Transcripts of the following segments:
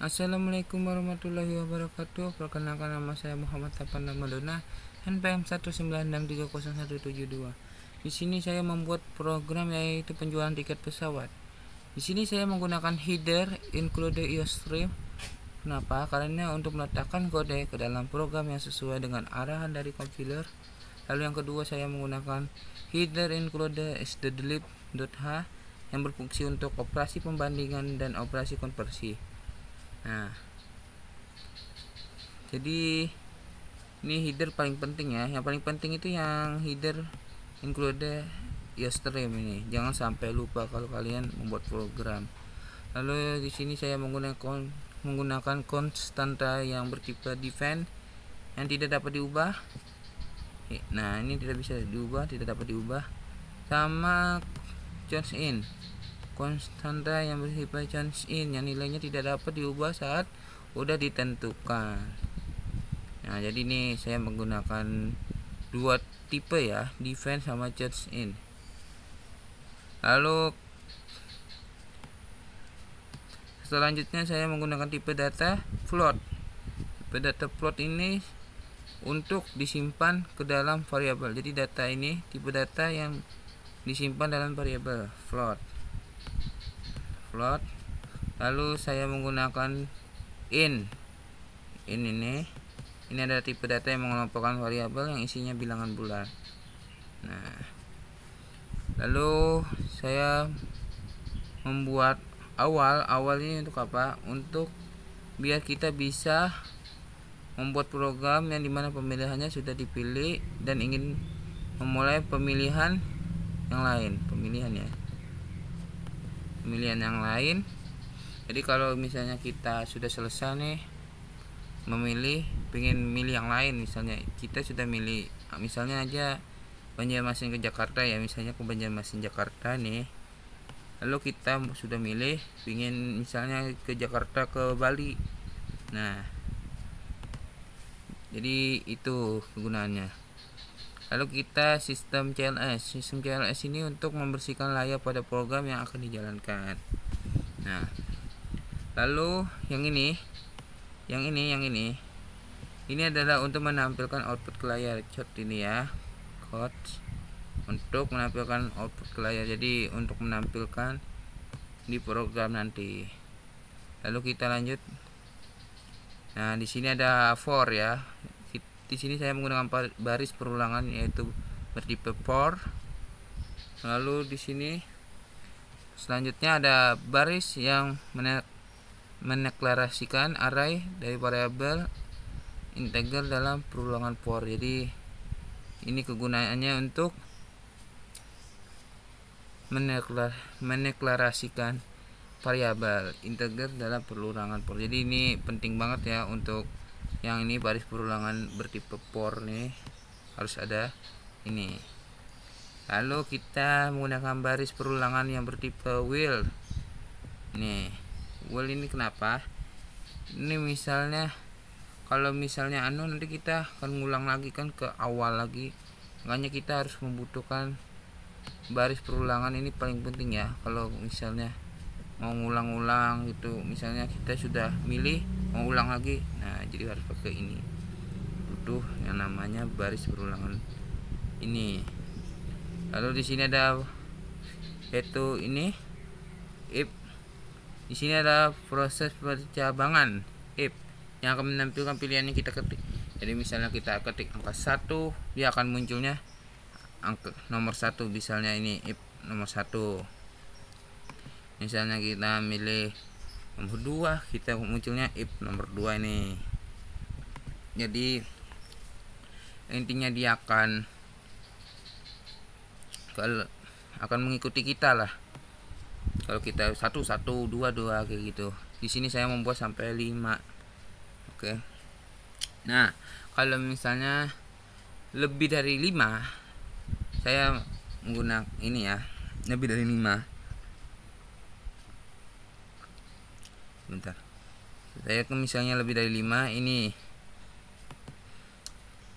Assalamualaikum warahmatullahi wabarakatuh. Perkenalkan, nama saya Muhammad Tapan Ramadona, NPM 196300172. Di sini saya membuat program yaitu penjualan tiket pesawat. Di sini saya menggunakan header include iostream. Kenapa? Karena untuk meletakkan kode ke dalam program yang sesuai dengan arahan dari compiler. Lalu yang kedua, saya menggunakan header include stdlib.h yang berfungsi untuk operasi pembandingan dan operasi konversi. Nah, jadi ini header paling penting ya. Yang paling penting itu yang header include iostream ini. Jangan sampai lupa kalau kalian membuat program. Lalu di sini saya menggunakan konstanta yang bertipe define yang tidak dapat diubah. Nah, ini tidak bisa diubah, tidak dapat diubah. Sama change in, konstanta yang bertipe change in yang nilainya tidak dapat diubah saat udah ditentukan. Nah, jadi ini saya menggunakan dua tipe ya, define sama change in. Lalu selanjutnya saya menggunakan tipe data float. Tipe data float ini untuk disimpan ke dalam variabel. Jadi data ini tipe data yang disimpan dalam variabel float. Lalu saya menggunakan in ini adalah tipe data yang mengelompokkan variabel yang isinya bilangan bulan. Nah, lalu saya membuat awal ini untuk apa? Untuk biar kita bisa membuat program yang dimana pemilihannya sudah dipilih dan ingin memulai pemilihan yang lain, pemilihan yang lain. Jadi kalau misalnya kita sudah selesai nih memilih, pengen milih yang lain, misalnya kita sudah milih misalnya aja Banjarmasin ke Jakarta ya, misalnya ke Banjarmasin Jakarta nih. Lalu kita sudah milih pengen misalnya ke Jakarta ke Bali. Nah, jadi itu kegunaannya. Lalu kita sistem CLS ini untuk membersihkan layar pada program yang akan dijalankan. Nah, lalu yang ini adalah untuk menampilkan output ke layar. Code ini ya, code untuk menampilkan output ke layar. Jadi untuk menampilkan di program nanti. Lalu kita lanjut. Nah, di sini ada for ya. Di sini saya menggunakan baris perulangan yaitu bertipe for. Lalu di sini selanjutnya ada baris yang mendeklarasikan array dari variabel integer dalam perulangan for. Jadi ini kegunaannya untuk mendeklarasikan variabel integer dalam perulangan for. Jadi ini penting banget ya untuk yang ini baris perulangan bertipe for nih, harus ada ini. Lalu kita menggunakan baris perulangan yang bertipe while. Nih, while ini kenapa? Ini misalnya kalau misalnya nanti kita akan ngulang lagi kan ke awal lagi. Makanya kita harus membutuhkan baris perulangan ini paling penting ya. Kalau misalnya mau ngulang-ulang gitu, misalnya kita sudah milih mau ulang lagi, nah jadi harus pakai ini, butuh yang namanya baris perulangan ini. Lalu di sini ada yaitu ini if. Di sini ada proses percabangan if yang akan menampilkan pilihan yang kita ketik. Jadi misalnya kita ketik angka 1, dia akan munculnya angka nomor 1. Misalnya ini if nomor 1. Misalnya kita milih nomor 2, kita munculnya if nomor 2 ini. Jadi intinya dia akan mengikuti kita lah. Kalau kita 1 1 2 2 kayak gitu. Di sini saya membuat sampai 5. Oke. Nah, kalau misalnya lebih dari 5, saya menggunakan ini ya, lebih dari 5. Bentar. Saya misalnya lebih dari 5 ini.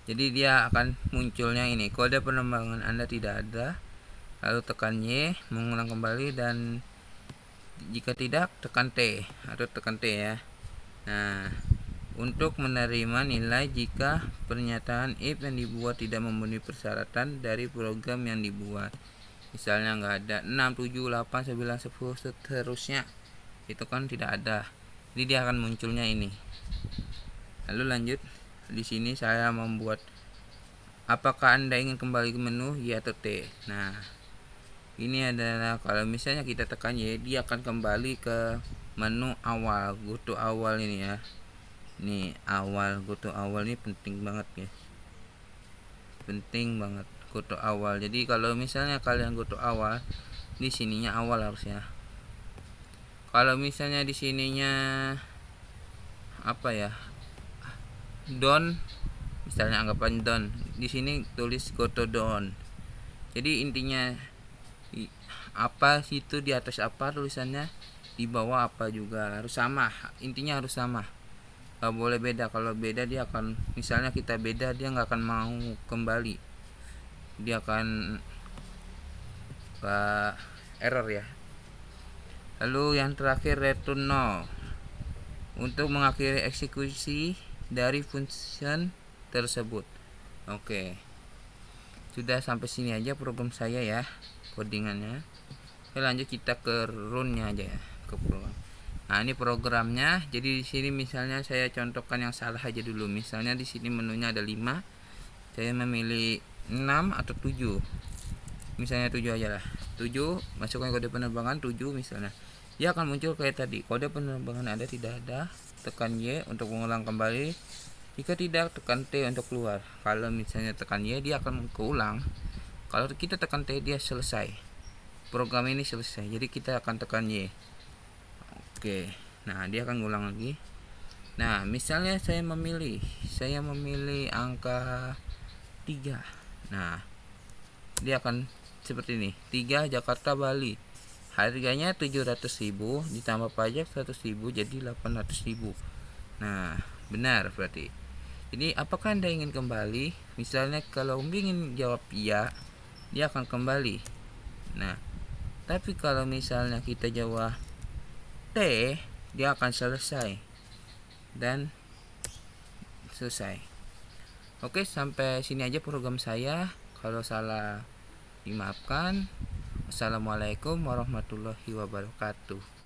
Jadi dia akan munculnya ini, kode penerbangan Anda tidak ada. Lalu tekan Y, mengulang kembali, dan jika tidak tekan T atau tekan T ya. Nah, untuk menerima nilai jika pernyataan if yang dibuat tidak memenuhi persyaratan dari program yang dibuat. Misalnya nggak ada 6, 7, 8, 9, 10 seterusnya, itu kan tidak ada, jadi dia akan munculnya ini. Lalu lanjut, di sini saya membuat apakah Anda ingin kembali ke menu Y atau T. Nah, ini adalah kalau misalnya kita tekan Y, dia akan kembali ke menu awal, go to awal ini ya. Nih awal, go to awal ini penting banget ya, penting banget go to awal. Jadi kalau misalnya kalian go to awal, di sininya awal harusnya. Kalau misalnya di sininya apa ya, down, misalnya anggapan down, di sini tulis go to down. Jadi intinya apa situ di atas apa tulisannya, di bawah apa juga harus sama, intinya harus sama, gak boleh beda. Kalau beda dia akan, misalnya kita beda, dia nggak akan mau kembali, dia akan error ya. Lalu yang terakhir return no, untuk mengakhiri eksekusi dari function tersebut. Oke, sudah sampai sini aja program saya ya, codingannya. Oke, lanjut kita ke run-nya aja ya, ke program. Nah, ini programnya. Jadi di sini misalnya saya contohkan yang salah aja dulu. Misalnya di sini menunya ada 5. Saya memilih 6 atau 7. Misalnya 7 aja lah. 7, masukkan kode penerbangan 7 misalnya. Dia akan muncul kayak tadi. Kode penerbangan ada, tidak ada. Tekan Y untuk mengulang kembali. Jika tidak, tekan T untuk keluar. Kalau misalnya tekan Y, dia akan keulang. Kalau kita tekan T, dia selesai. Program ini selesai. Jadi kita akan tekan Y. Oke, nah dia akan ngulang lagi. Nah, misalnya saya memilih angka 3. Nah, dia akan seperti ini. 3 Jakarta Bali. Harganya 700.000 ditambah pajak 100.000 jadi 800.000. Nah, benar berarti. Jadi apakah Anda ingin kembali? Misalnya kalau ingin jawab iya, dia akan kembali. Nah, tapi kalau misalnya kita jawab T, dia akan selesai dan selesai. Oke, sampai sini aja program saya. Kalau salah dimaafkan. Assalamualaikum warahmatullahi wabarakatuh.